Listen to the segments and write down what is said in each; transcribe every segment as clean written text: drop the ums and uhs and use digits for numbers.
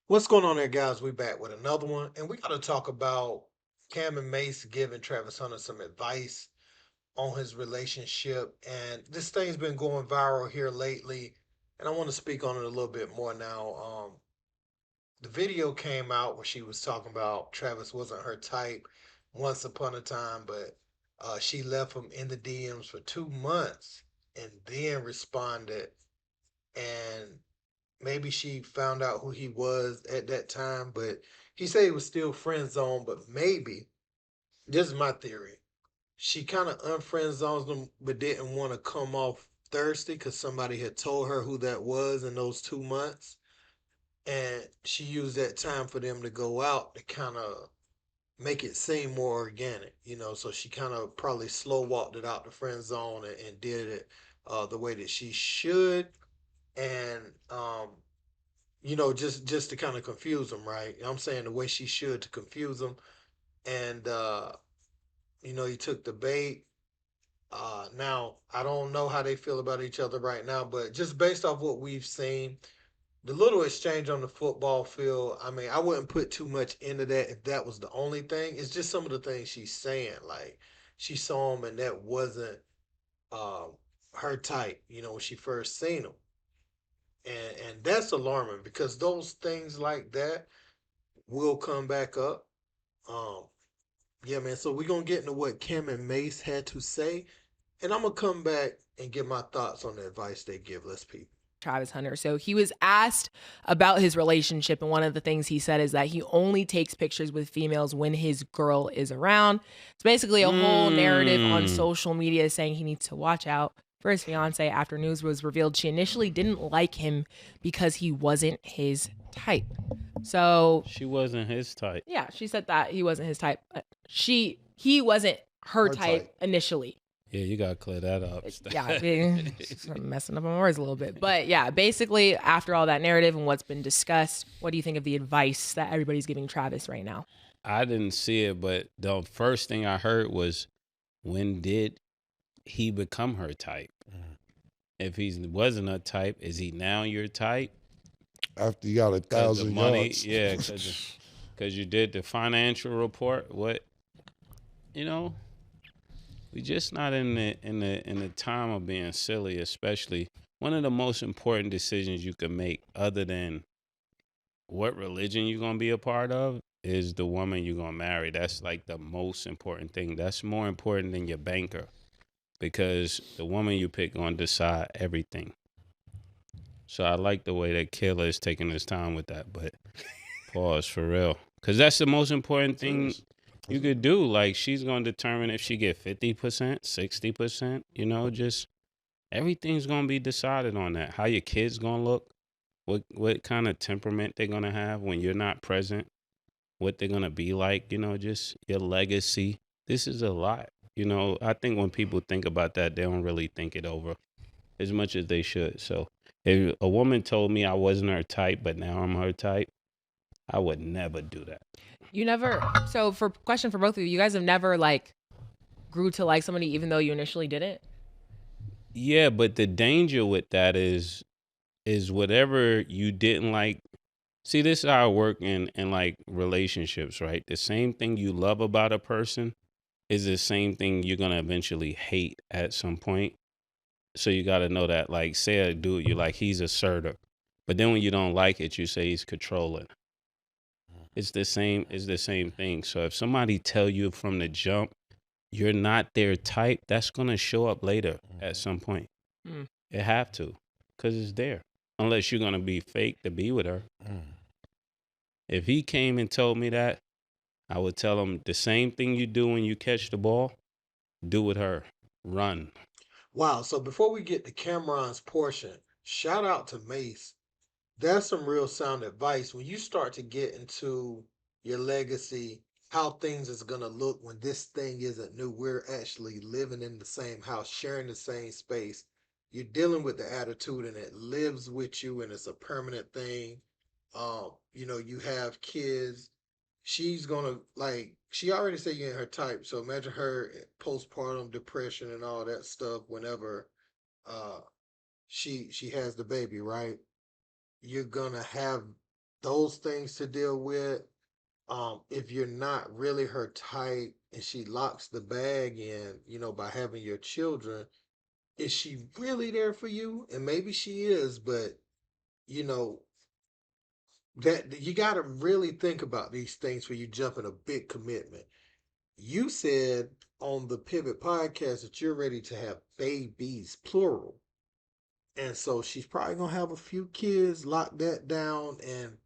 What's going on there, guys? We back with another one, and we got to talk about Cam and Mase giving Travis Hunter some advice on his relationship. And this thing's been going viral here lately, and I want to speak on it a little bit more now. The video came out where she was talking about Travis wasn't her type once upon a time, but she left him in the DMs for 2 months and then responded. And maybe she found out who he was at that time, but he said he was still friend zone. But maybe this is my theory. She kind of unfriend zones him, but didn't want to come off thirsty because somebody had told her who that was in those 2 months, and she used that time for them to go out to kind of make it seem more organic, So she kind of probably slow walked it out the friend zone and did it the way that she should, and just to kind of confuse them, right? I'm saying the way she should to confuse them, and he took the bait. Now I don't know how they feel about each other right now, but just based off what we've seen, the little exchange on the football field, I mean, I wouldn't put too much into that if that was the only thing. It's just some of the things she's saying, like she saw him and that wasn't um, her type, when she first seen him, and that's alarming because those things like that will come back up. Um, yeah, man. So we're gonna get into what Kim and Mace had to say, and I'm gonna come back and give my thoughts on the advice they give. Let's people. Travis Hunter. So he was asked about his relationship, and one of the things he said is that he only takes pictures with females when his girl is around. It's basically a whole narrative on Mm. social media saying he needs to watch out for his fiance after news was revealed she initially didn't like him because he wasn't his type. So She wasn't his type. yeah, she said that he wasn't his type. He wasn't her Her type type. initially. Yeah, you gotta clear that up. Yeah, I'm messing up my words a little bit. But yeah, basically, after all that narrative and what's been discussed, what do you think of the advice that everybody's giving Travis right now? I didn't see it, but the first thing I heard was, when did he become her type? If he wasn't a type, is he now your type? After you got a Because the thousand money, yards. yeah, because you did the financial report. What, you know, we just not in the time of being silly. Especially one of the most important decisions you can make, other than what religion you're gonna be a part of, is the woman you're gonna marry. That's like the most important thing. That's more important than your banker, because the woman you pick gonna decide everything. So I like the way that Killer is taking his time with that, but pause for real, because that's the most important thing you could do. Like, she's gonna determine if she get 50%, 60%. Just everything's gonna be decided on that. How your kids gonna look, what kind of temperament they're gonna have when you're not present, what they're gonna be like, just your legacy. This is a lot. I think when people think about that, they don't really think it over as much as they should. So if a woman told me I wasn't her type, but now I'm her type, I would never do that. You never. So for question for both of you, you guys have never grew to like somebody even though you initially didn't. Yeah, but the danger with that is whatever you didn't like. See, this is how I work in like relationships, right? The same thing you love about a person is the same thing you're gonna eventually hate at some point. So you got to know that. Like, say a dude you like, he's assertive, but then when you don't like it, you say he's controlling. It's the same. It's the same thing. So if somebody tell you from the jump you're not their type, that's gonna show up later at some point. Mm. It have to, cause it's there. Unless you're gonna be fake to be with her. If he came and told me that, I would tell him the same thing you do when you catch the ball, do with her. Run. Wow. So before we get to Cameron's portion, shout out to Mace. That's some real sound advice when you start to get into your legacy, how things is gonna look when this thing isn't new. We're actually living in the same house, sharing the same space. You're dealing with the attitude and it lives with you and it's a permanent thing. You have kids. She's gonna she already said you ain't her type. So imagine her postpartum depression and all that stuff whenever uh she has the baby, right? You're gonna have those things to deal with. If you're not really her type and she locks the bag in, by having your children, is she really there for you? And maybe she is, but you know, that you got to really think about these things when you jump in a big commitment. You said on the Pivot podcast that you're ready to have babies, plural. And so she's probably going to have a few kids, lock that down. And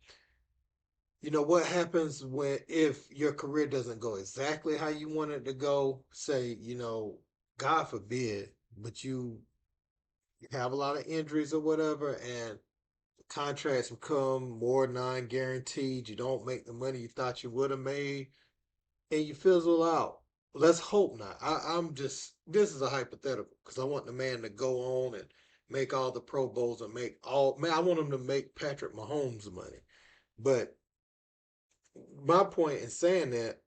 what happens when, if your career doesn't go exactly how you want it to go, say, God forbid, but you have a lot of injuries or whatever, and contracts become more non-guaranteed. You don't make the money you thought you would have made, and you fizzle out. Let's hope not. I'm just, this is a hypothetical because I want the man to go on and make all the Pro Bowls and make all, man, I want him to make Patrick Mahomes money. But my point in saying that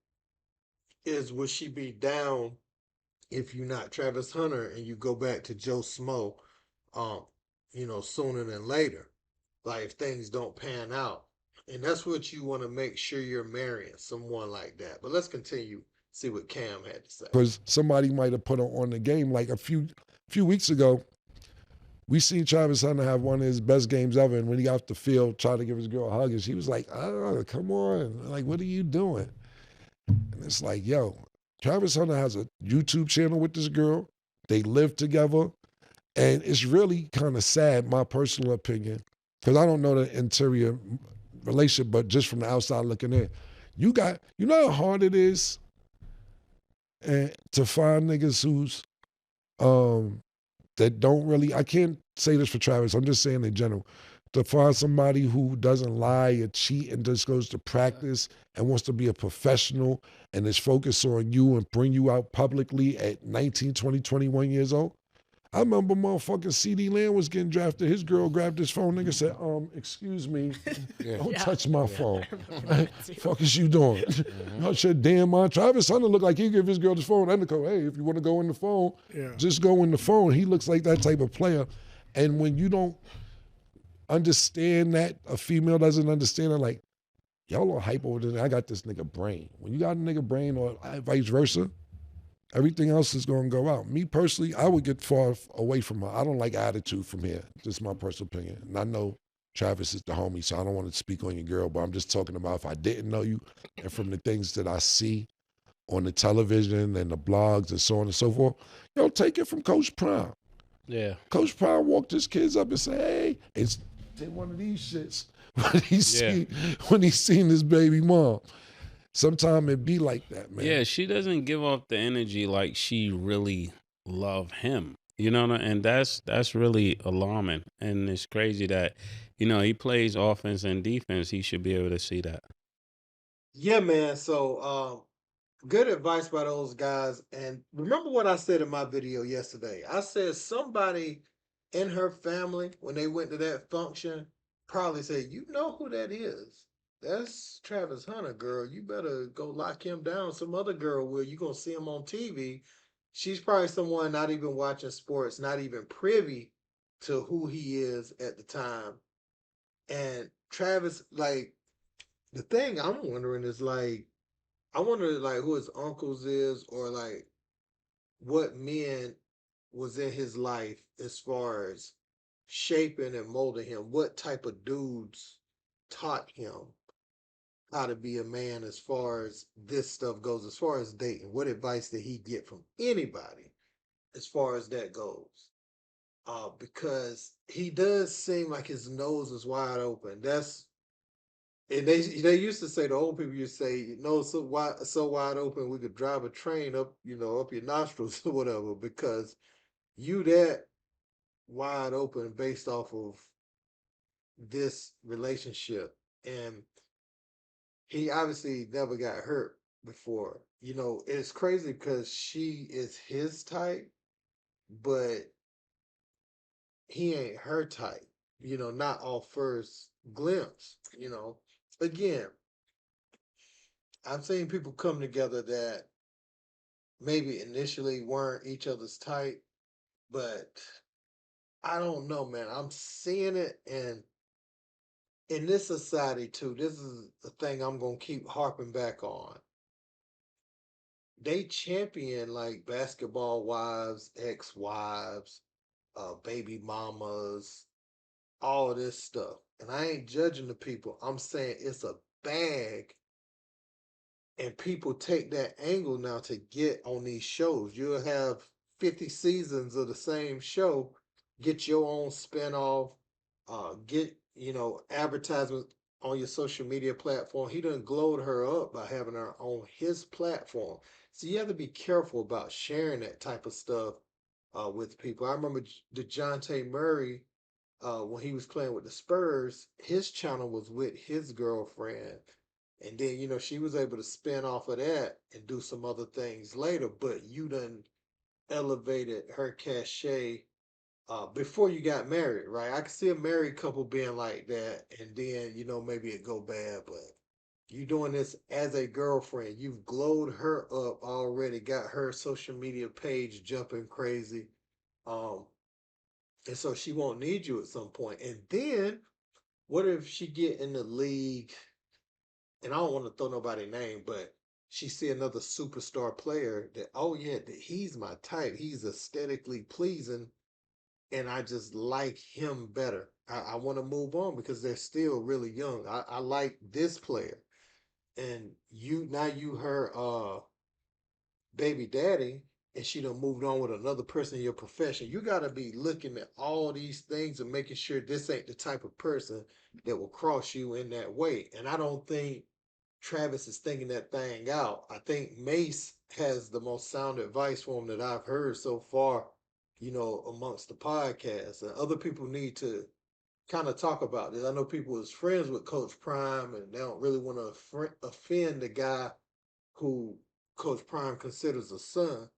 is, would she be down if you're not Travis Hunter and you go back to Joe Smo, um, sooner than later? Like if things don't pan out. And that's what you want to make sure you're marrying someone like that. But let's continue, see what Cam had to say. Because somebody might have put on the game like a few weeks ago. We seen Travis Hunter have one of his best games ever, and when he got off the field, trying to give his girl a hug, and she was like, "Oh, come on! Like, what are you doing?" And it's like, yo, Travis Hunter has a YouTube channel with this girl. They live together, and it's really kind of sad, my personal opinion, because I don't know the interior relationship, but just from the outside looking in, you know how hard it is to find niggas who's that don't really, I can't say this for Travis, I'm just saying in general, to find somebody who doesn't lie or cheat and just goes to practice and wants to be a professional and is focused on you and bring you out publicly at 19, 20, 21 years old. I remember motherfucking CD Lamb was getting drafted. His girl grabbed his phone, nigga said, excuse me, don't touch my phone. Fuck is you doing? I said, damn, my Travis Hunter look like he give his girl his phone. And go, hey, if you want to go in the phone, just go in the phone. He looks like that type of player. And when you don't understand that, a female doesn't understand it, like, y'all are hype over there. I got this nigga brain. When you got a nigga brain or vice versa, everything else is going to go out. Me personally, I would get far away from her. I don't like attitude from here. Just my personal opinion. And I know Travis is the homie, so I don't want to speak on your girl, but I'm just talking about if I didn't know you and from the things that I see on the television and the blogs and so on and so forth, take it from Coach Prime. Yeah. Coach Prime walked his kids up and said, hey, it's one of these shits when he seen his baby mom. Sometimes it be like that, man. Yeah, she doesn't give off the energy like she really love him. You know, and that's really alarming. And it's crazy that, he plays offense and defense. He should be able to see that. Yeah, man. So good advice by those guys. And remember what I said in my video yesterday. I said somebody in her family, when they went to that function, probably said, you know who that is. That's Travis Hunter, girl. You better go lock him down. Some other girl will. You're going to see him on TV. She's probably someone not even watching sports, not even privy to who he is at the time. And Travis, like, the thing I'm wondering is, like, I wonder, like, who his uncles is, or, like, what men was in his life as far as shaping and molding him. What type of dudes taught him how to be a man as far as this stuff goes, as far as dating? What advice did he get from anybody as far as that goes? Because he does seem like his nose is wide open. That's, and they used to say, the old people used to say, so wide open we could drive a train up, up your nostrils or whatever, because you that wide open based off of this relationship. And he obviously never got hurt before. It's crazy because she is his type, but he ain't her type, not off first glimpse. Again, I've seen people come together that maybe initially weren't each other's type, but I don't know, man. I'm seeing it, and in this society too, this is the thing I'm gonna keep harping back on. They champion like basketball wives, ex-wives, baby mamas, all of this stuff. And I ain't judging the people. I'm saying it's a bag, and people take that angle now to get on these shows. You'll have 50 seasons of the same show, get your own spinoff, get, advertisements on your social media platform. He done glowed her up by having her on his platform. So you have to be careful about sharing that type of stuff with people. I remember DeJounte Murray, when he was playing with the Spurs, his channel was with his girlfriend. And then, she was able to spin off of that and do some other things later. But you done elevated her cachet before you got married, right? I can see a married couple being like that, and then, maybe it go bad. But you doing this as a girlfriend. You've glowed her up already, got her social media page jumping crazy. Um, and so she won't need you at some point. And then what if she get in the league, and I don't want to throw nobody name, but she see another superstar player that, oh yeah, that he's my type. He's aesthetically pleasing, and I just like him better. I want to move on because they're still really young. I like this player. And you her baby daddy, and she done moved on with another person in your profession. You got to be looking at all these things and making sure this ain't the type of person that will cross you in that way. And I don't think Travis is thinking that thing out. I think Mase has the most sound advice for him that I've heard so far, amongst the podcasts. And other people need to kind of talk about this. I know people is friends with Coach Prime, and they don't really want to offend the guy who Coach Prime considers a son.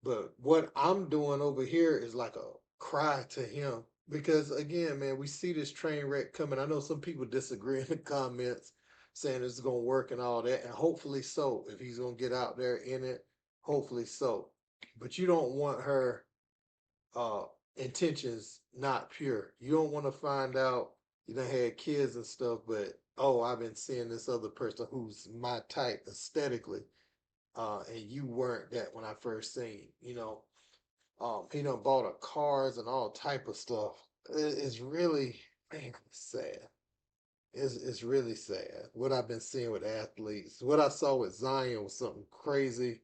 But what I'm doing over here is like a cry to him because, again, man, we see this train wreck coming. I know some people disagree in the comments, saying it's going to work and all that, and hopefully so. If he's going to get out there in it, hopefully so. But you don't want her uh intentions not pure. You don't want to find out you done had kids and stuff, but oh, I've been seeing this other person who's my type aesthetically, and you weren't that when I first seen, he done bought a cars and all type of stuff. It's really, man, sad. It's really sad. What I've been seeing with athletes, what I saw with Zion was something crazy.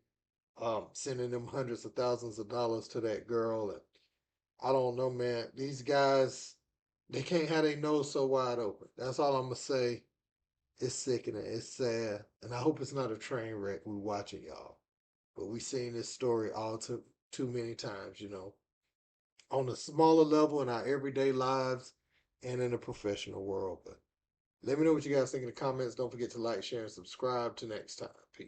Sending them hundreds of thousands of dollars to that girl, and I don't know, man. These guys, they can't have their nose so wide open. That's all I'm gonna say. It's sickening. It's sad, and I hope it's not a train wreck we watching, y'all. But we seen this story all too many times, on a smaller level in our everyday lives and in the professional world. But let me know what you guys think in the comments. Don't forget to like, share, and subscribe. Till next time. Peace.